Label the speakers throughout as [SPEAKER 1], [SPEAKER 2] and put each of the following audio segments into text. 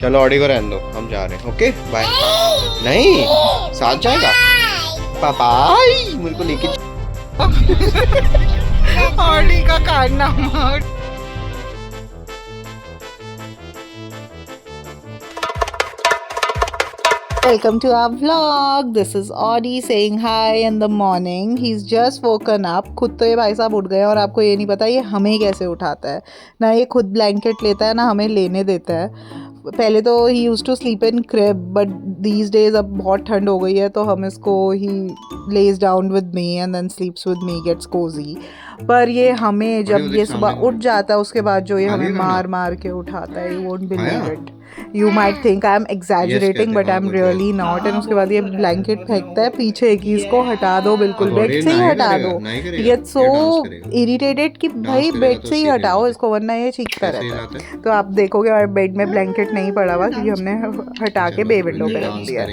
[SPEAKER 1] चलो ऑडी को रहने दो, हम जा रहे हैं। Okay bye. नहीं साथ जाएगा पापाई, मेरे को लेके
[SPEAKER 2] ऑडी का कारनामा। Welcome to our vlog. This is Audie saying hi in the morning. He's just woken up. खुद तो ये भाई साहब उठ गए और आपको ये नहीं पता ये हमें कैसे उठाता है। ना ये खुद ब्लैंकेट लेता है ना हमें लेने देता है। पहले तो ही use to sleep in crib but these days अब बहुत ठंड हो गई है तो हम इसको ही lays down with me and then sleeps with me, gets cozy. पर ये हमें जब ये सुबह उठ जाता है उसके बाद जो ये हमें मार मार के उठाता है, you won't believe it. You might think I am exaggerating but I am really not. And उसके बाद ये ब्लैंकेट फेंकता है पीछे कि इसको हटा दो, बिल्कुल बेड से ही हटा दो। गेट सो इरिटेटेड कि भाई बेड से ही हटाओ इसको वरना ये चीखता रहता है। तो आप देखोगे हमारे बेड में ब्लैंकेट नहीं पड़ा हुआ क्योंकि हमने हटा के बे विंडो पे रख दिया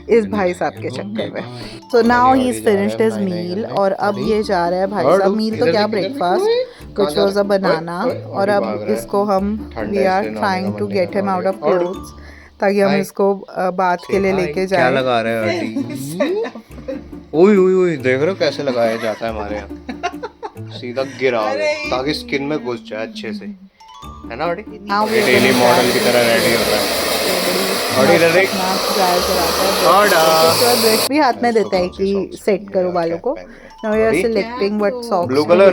[SPEAKER 2] इस भाई साहब के चक्कर में। So now he is finished his meal और अब ये जा रहा है भाई साहब। मील तो क्या, breakfast which was a banana। और अब इसको हम we are trying to get him out of clothes ताकि हम इसको बात के लिए लेके जाए।
[SPEAKER 1] क्या लगा रहे हो आंटी? ओए ओए ओए, देख रहे हो कैसे लगाया जाता है हमारे यहाँ, सीधा गिरा ताकि स्किन में घुस जाए अच्छे से, है ना आंटी? डेली मॉडल की तरह रेडी होता है।
[SPEAKER 2] ब्रश भी हाथ में देता है कि सेट करो बालों को। Now we are selecting what socks to wear।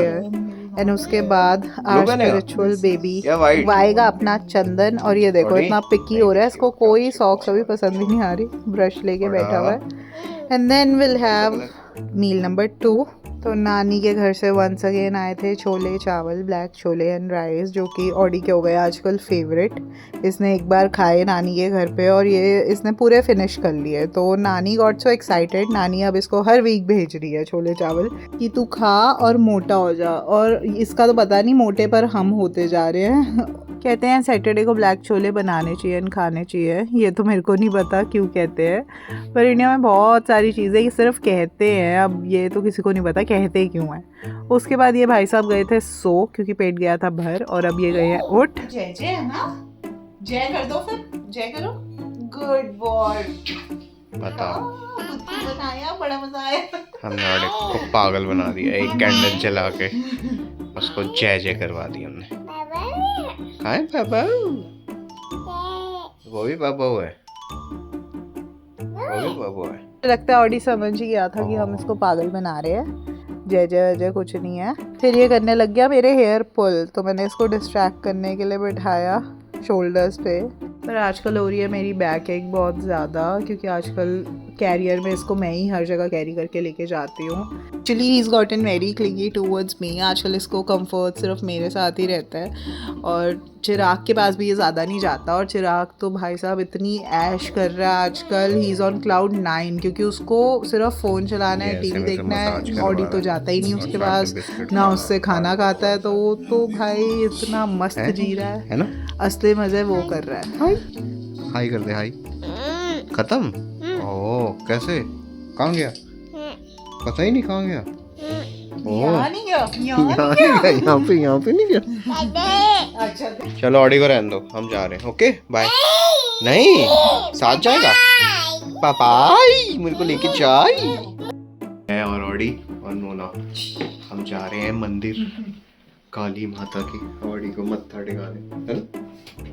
[SPEAKER 2] And उसके बाद आवर स्पिरिचुअल बेबी वाएगा अपना चंदन। और ये देखो इतना पिकी हो रहा है, इसको कोई सॉक्स अभी पसंद ही नहीं आ रही, ब्रश लेके बैठा हुआ है। And then will have meal number 2। तो नानी के घर से वंस अगेन आए थे छोले चावल, ब्लैक छोले एंड राइस, जो कि ऑडी के हो गए आजकल फेवरेट। इसने एक बार खाए नानी के घर पे और ये इसने पूरे फिनिश कर लिए। तो नानी गॉट सो एक्साइटेड। नानी अब इसको हर वीक भेज रही है छोले चावल कि तू खा और मोटा हो जा। और इसका तो पता नहीं मोटे पर हम होते जा रहे हैं। कहते हैं सैटरडे को ब्लैक छोले बनाने चाहिए एंड खाने चाहिए। ये तो मेरे को नहीं पता क्यों कहते हैं, पर इंडिया में बहुत सारी चीज़ें ये सिर्फ कहते हैं, अब ये तो किसी को नहीं पता कहते क्यों हैं। उसके बाद ये भाई साहब गए थे सो क्योंकि पेट गया था भर, और अब ये गए हैं उठ। जय जय है ना, जय कर दो, फिर जय करो। Good boy. बताओ बताया, बड़ा मजा आया।
[SPEAKER 1] हमने ऑडी को पागल बना दिया, एक कैंडल जला के उसको जय जय करवा दी हमने। कहाँ है पापा? वो भी पापा हुआ है, वो भी पापा हुआ है।
[SPEAKER 2] लगता है ऑडी समझ ही गया था कि हम इसको पागल बना रहे हैं। जय जय जय कुछ नहीं है। फिर ये करने लग गया मेरे हेयर पुल, तो मैंने इसको डिस्ट्रैक्ट करने के लिए बिठाया शोल्डर्स पे। पर आजकल हो रही है मेरी बैक एक बहुत ज़्यादा, क्योंकि आजकल कैरियर में इसको मैं ही हर जगह कैरी करके लेके जाती हूँ। Actually he is gotten very clingy towards me. आजकल इसको कंफर्ट सिर्फ मेरे साथ ही रहता है और चिराग के पास भी ये ज़्यादा नहीं जाता। और चिराग तो भाई साहब इतनी ऐश कर रहा है आजकल, ही इज़ ऑन क्लाउड 9 क्योंकि उसको सिर्फ फ़ोन चलाना है, टीवी देखना है। ऑडी तो जाता ही नहीं उसके पास, ना उससे खाना खाता है। तो वो तो भाई इतना मस्त जी रहा है ना, असली मज़े वो कर रहा है।
[SPEAKER 1] हाई कर दे, हाई। खत्म? ओह कैसे, कहाँ गया? पता ही नहीं कहाँ गया।
[SPEAKER 2] यहाँ नहीं गया,
[SPEAKER 1] यहाँ पे नहीं गया।
[SPEAKER 2] अच्छा
[SPEAKER 1] चलो ऑडी को रहने दो, हम जा रहे हैं। Okay bye. नहीं साथ जाएगा पापाई, मेरे को लेके जाए। मैं और ऑडी और मोना हम जा रहे हैं मंदिर काली माता की, ऑडी को मत्था टिकाने, है ना?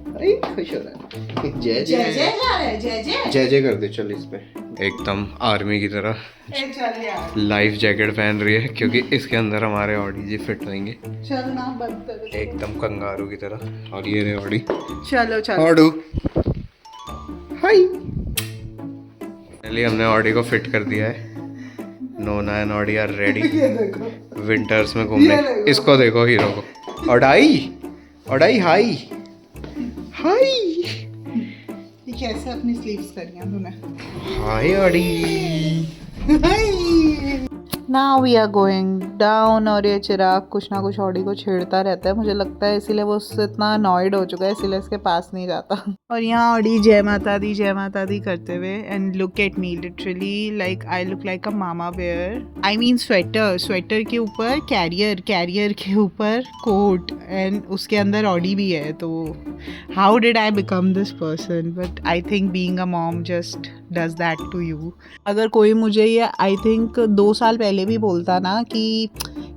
[SPEAKER 1] अरे खुश हो रहा है। जय जय
[SPEAKER 2] जय जय
[SPEAKER 1] जय जय कर दे। चल इस पे एकदम आर्मी की तरह लाइफ जैकेट पहन रही है क्योंकि इसके अंदर हमारे ऑडी जी फिट होंगे एकदम कंगारू की तरह। और ये रहे ऑडी।
[SPEAKER 2] चलो चलो
[SPEAKER 1] ऑडू हाय। पहले हमने ऑडी को फिट कर दिया है। Nona and Audi are ready winters में घूमने। इसको देखो हीरो को। ऑडाई ऑडाई हाय हाय।
[SPEAKER 2] ये कैसे अपनी स्लीव्स करी हैं तूने?
[SPEAKER 1] Hi Audi.
[SPEAKER 2] Now we are going down. और ये चिराग कुछ ना कुछ ऑडी को छेड़ता रहता है, मुझे लगता है इसीलिए वो उससे इतना अनॉयड हो चुका है, इसीलिए इसके पास नहीं जाता। और यहाँ ऑडी जय माता दी करते हुए, and look at me, literally like I look like a mama bear. I mean sweater के ऊपर कैरियर के ऊपर कोट, एंड उसके अंदर ऑडी भी है। तो how did I become this person? But I think being a mom just does that to you. अगर कोई मुझे ये आई थिंक 2 साल पहले भी बोलता ना कि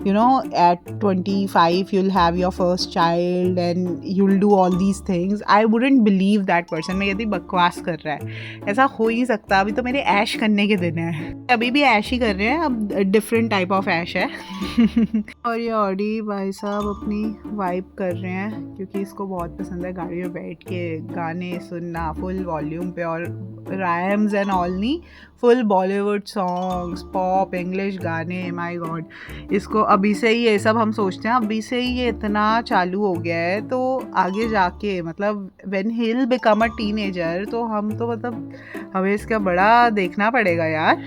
[SPEAKER 2] you know at 25 you'll have your first child and you'll do all these things, I wouldn't believe that person। मैं कहती बकवास कर रहा है, ऐसा हो ही नहीं सकता। अभी तो मेरे ऐश करने के दिन है, अभी भी ऐश ही कर रहे हैं, अब डिफरेंट टाइप ऑफ ऐश है। और ये ऑडी भाई साहब अपनी वाइब कर रहे हैं, क्योंकि इसको बहुत पसंद है गाड़ी में बैठ के गाने सुनना फुल वॉल्यूम पे, और राइम्स एंड ऑल नहीं, full Bollywood songs, pop, English गाने। माय गॉड, इसको अभी से ही ये सब हम सोचते हैं, अभी से ही ये इतना चालू हो गया है, तो आगे जाके मतलब when he will become a teenager, तो हम तो मतलब हमें इसका बड़ा देखना पड़ेगा यार।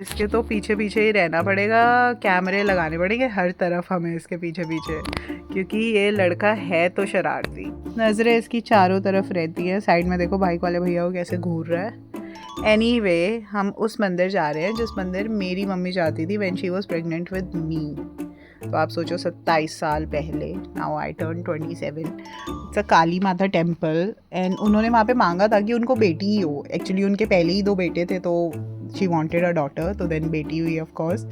[SPEAKER 2] इसके तो पीछे ही रहना पड़ेगा, कैमरे लगाने पड़ेंगे हर तरफ हमें इसके पीछे, क्योंकि ये लड़का है तो शरारती। नज़रें इसकी चारों तरफ रहती है। साइड में देखो बाइक वाले भैया को कैसे घूर रहा है। एनीवे, हम उस मंदिर जा रहे हैं जिस मंदिर मेरी मम्मी जाती थी when she was pregnant with me. तो आप सोचो 27 साल पहले, now I turn 27। It's a Kali Mata temple, and उन्होंने वहाँ पे मांगा था कि उनको बेटी ही हो। एक्चुअली उनके पहले ही 2 बेटे थे, तो शी वांटेड अ डॉटर, तो देन बेटी हुई ऑफ कोर्स।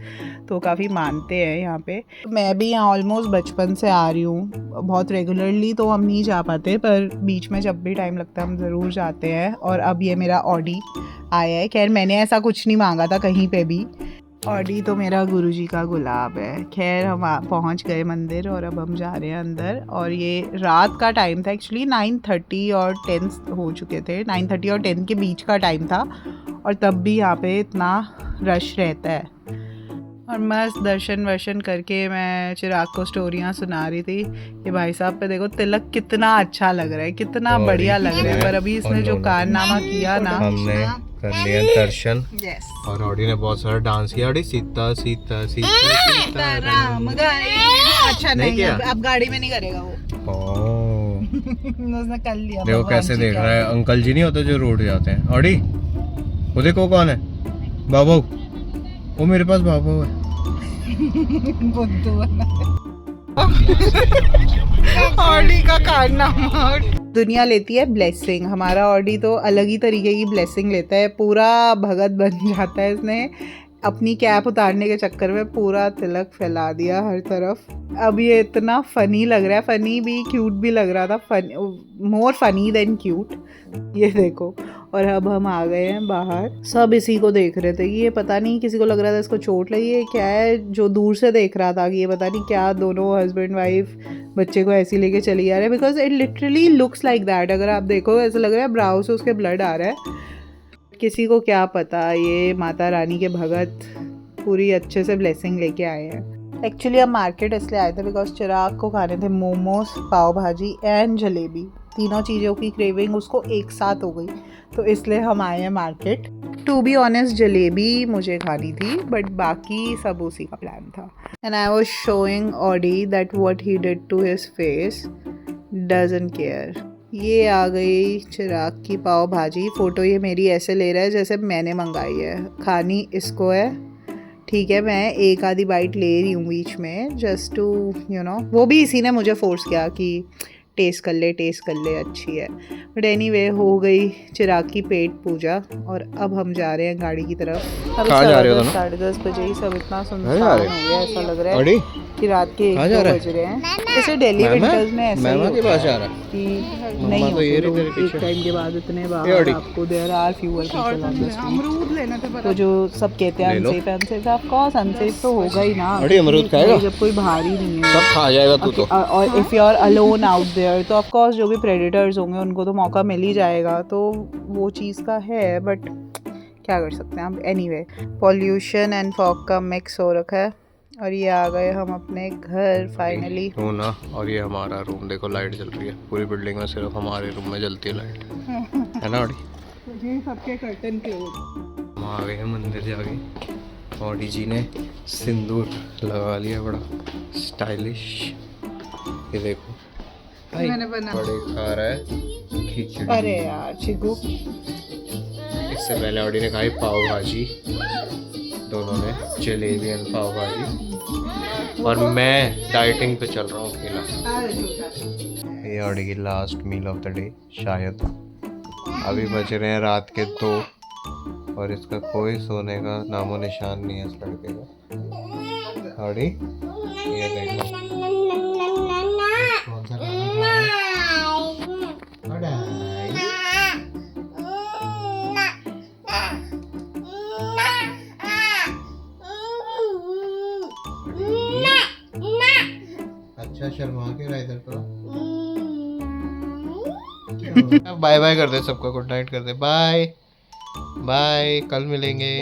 [SPEAKER 2] तो काफ़ी मानते हैं यहाँ पे। मैं भी यहाँ ऑलमोस्ट बचपन से आ रही हूँ, बहुत रेगुलरली तो हम नहीं जा पाते, पर बीच में जब भी टाइम लगता है हम ज़रूर जाते हैं। और अब ये मेरा ऑडी आया है। खैर मैंने ऐसा कुछ नहीं मांगा था कहीं पे भी। ऑडी तो मेरा गुरुजी का गुलाब है। खैर हम पहुंच गए मंदिर, और अब हम जा रहे हैं अंदर। और ये रात का टाइम था, एक्चुअली 9:30 और 10 हो चुके थे, 9:30 और 10 के बीच का टाइम था, और तब भी यहाँ पे इतना रश रहता है। और मस्त दर्शन वर्शन करके मैं चिराग को स्टोरियाँ सुना रही थी कि भाई साहब पे देखो तिलक कितना अच्छा लग रहा है, कितना बढ़िया लग रहा है। पर अभी इसने जो कारनामा किया ना,
[SPEAKER 1] हमने कर लिया दर्शन। और ऑडी ने बहुत सारा डांस किया। ऑडी सीता सीता सीता
[SPEAKER 2] राम अच्छा नहीं किया, अब गाड़ी में नहीं करेगा वो। उसने कर लिया।
[SPEAKER 1] देखो कैसे देख रहा है। अंकल जी नहीं होते जो रोड जाते हैं। ऑडी वो देखो कौन है, बाबू। वो मेरे पास बाबू है।
[SPEAKER 2] ऑडी का कारनामा। दुनिया लेती है ब्लेसिंग, हमारा ऑडी तो अलग ही तरीके की ब्लेसिंग लेता है। पूरा भगत बन जाता है। इसने अपनी कैप उतारने के चक्कर में पूरा तिलक फैला दिया हर तरफ। अब ये इतना फनी लग रहा है, फनी भी क्यूट भी लग रहा था, मोर फनी देन क्यूट। ये देखो। और अब हम आ गए हैं बाहर, सब इसी को देख रहे थे। ये पता नहीं, किसी को लग रहा था इसको चोट लगी है क्या है, जो दूर से देख रहा था कि ये पता नहीं क्या, दोनों हस्बैंड वाइफ बच्चे को ऐसे लेके चली जा रहे हैं। Because it literally looks like that. अगर आप देखो ऐसा लग रहा है ब्राउ से उसके ब्लड आ रहा है। किसी को क्या पता, ये माता रानी के भगत पूरी अच्छे से ब्लेसिंग लेके आए हैं। एक्चुअली हम मार्केट इसलिए आए थे बिकॉज चिराग को खाने थे मोमोज, पाव भाजी एंड जलेबी। तीनों चीज़ों की क्रेविंग उसको एक साथ हो गई, तो इसलिए हम आए हैं market. To be honest jalebi मुझे खानी थी, बट बाकी सब उसी का प्लान था। And I was showing Audi that what he did to his face, doesn't care. ये आ गई चिराग की पाव भाजी। फ़ोटो ये मेरी ऐसे ले रहा है जैसे मैंने मंगाई है। खानी इसको है, ठीक है, मैं एक आधी बाइट ले रही हूँ बीच में, जस्ट टू यू नो। वो भी इसी ने मुझे फोर्स किया कि टेस्ट कर ले अच्छी है। बट एनीवे हो गई चिराग की पेट पूजा, और अब हम जा रहे हैं गाड़ी की तरफ। अब 10:30 बजे ही सब इतना सुनसान हो गया, ऐसा लग रहा है कि रात के 1-2 बज रहे हैं। जैसे दिल्ली विंटर्स में ऐसा ही होता है कि नहीं होते लोग एक टाइम के बाद इतने बाहर आपको there are fewer people on the street. तो जो सब कहते हैं अनसेफ, ऑफ कोर्स अनसेफ तो होगा ही ना, अमरूद खाएगा जब कोई बाहर ही नहीं है, सब खा जाएगा तू तो। और if you are alone out there, तो ऑफ कोर्स जो भी प्रेडेटर्स होंगे उनको तो मौका मिल ही जाएगा। तो वो चीज़ का है, बट क्या कर सकते हैं अब। एनीवे, पॉल्यूशन एंड फॉग का मिक्स हो रखा है। और ये आ गए हम अपने घर फाइनली
[SPEAKER 1] ना। और ये हमारा रूम देखो, लाइट जल रही है पूरी बिल्डिंग में, सिर्फ हमारे रूम में जलती है लाइट, है ना ऑडी?
[SPEAKER 2] सबके कर्टन क्लोज।
[SPEAKER 1] हम आ गए हैं मंदिर जाके, ऑडी जी ने सिंदूर लगा लिया, बड़ा स्टाइलिश। ये देखो भाई
[SPEAKER 2] मैंने बना
[SPEAKER 1] बड़े खा रहा है खिचड़ी।
[SPEAKER 2] अरे यार चिकू,
[SPEAKER 1] इससे पहले ऑडी ने खाई पाव भाजी, दोनों ने जलेबी एंड पाव भाजी, और मैं डाइटिंग पे चल रहा हूँ अकेला। ये ऑडी की last meal of the day शायद। अभी बज रहे हैं रात के 2 और इसका कोई सोने का नामो निशान नहीं है इस लड़के का। ऑडी ये देखो कौन सा खाना खा रहा है? अच्छा शर्मा के रहा इधर तो। बाय बाय कर दे सबको, गुड नाइट कर दे, बाय बाय, कल मिलेंगे।